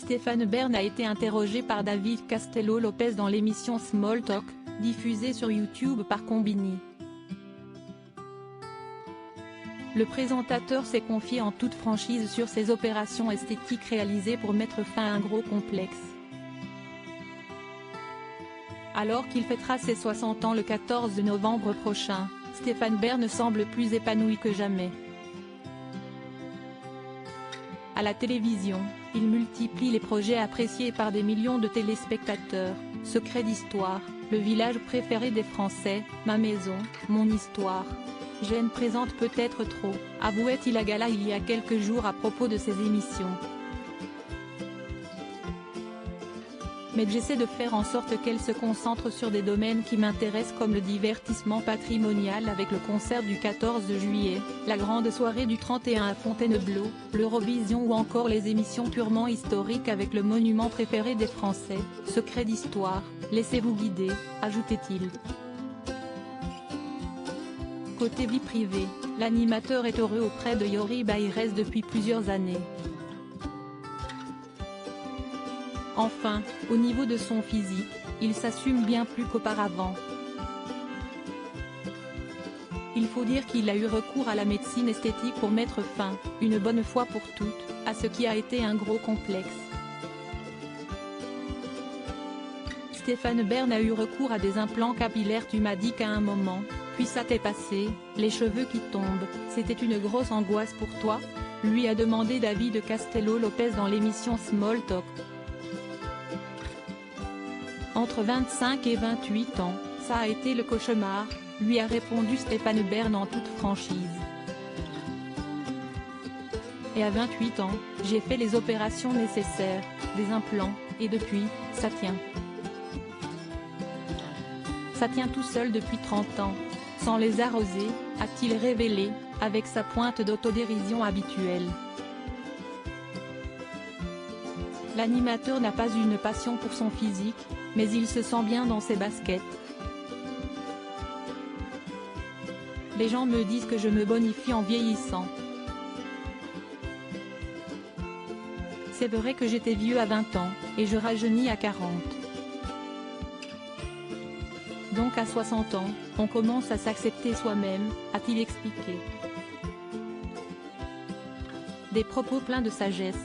Stéphane Bern a été interrogé par David Castello-Lopez dans l'émission Small Talk, diffusée sur YouTube par Combini. Le présentateur s'est confié en toute franchise sur ses opérations esthétiques réalisées pour mettre fin à un gros complexe. Alors qu'il fêtera ses 60 ans le 14 novembre prochain, Stéphane Bern semble plus épanoui que jamais. À la télévision, il multiplie les projets appréciés par des millions de téléspectateurs, Secret d'histoire, le village préféré des Français, Ma maison, mon histoire. Je ne présente peut-être trop, avouait-il à Gala il y a quelques jours à propos de ses émissions. Mais j'essaie de faire en sorte qu'elle se concentre sur des domaines qui m'intéressent comme le divertissement patrimonial avec le concert du 14 juillet, la grande soirée du 31 à Fontainebleau, l'Eurovision ou encore les émissions purement historiques avec le monument préféré des Français, Secret d'histoire, laissez-vous guider, ajoutait-il. Côté vie privée, l'animateur est heureux auprès de Yori Bayrès depuis plusieurs années. Enfin, au niveau de son physique, il s'assume bien plus qu'auparavant. Il faut dire qu'il a eu recours à la médecine esthétique pour mettre fin, une bonne fois pour toutes, à ce qui a été un gros complexe. Stéphane Bern a eu recours à des implants capillaires, tu m'as dit qu'à un moment, puis ça t'est passé, les cheveux qui tombent, c'était une grosse angoisse pour toi ? Lui a demandé David Castello-Lopez dans l'émission Small Talk. Entre 25 et 28 ans, ça a été le cauchemar, lui a répondu Stéphane Bern en toute franchise. Et à 28 ans, j'ai fait les opérations nécessaires, des implants, et depuis, ça tient. Ça tient tout seul depuis 30 ans, sans les arroser, a-t-il révélé, avec sa pointe d'autodérision habituelle. L'animateur n'a pas une passion pour son physique, mais il se sent bien dans ses baskets. Les gens me disent que je me bonifie en vieillissant. C'est vrai que j'étais vieux à 20 ans, et je rajeunis à 40. Donc à 60 ans, on commence à s'accepter soi-même, a-t-il expliqué. Des propos pleins de sagesse.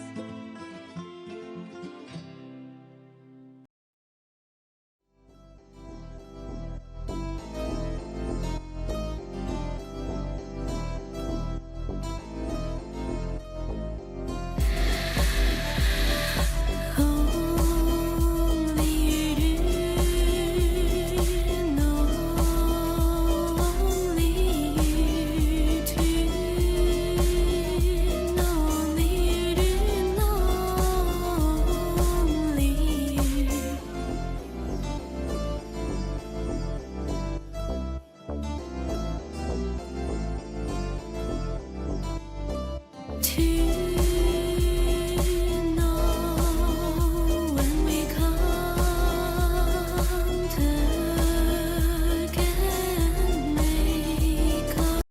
To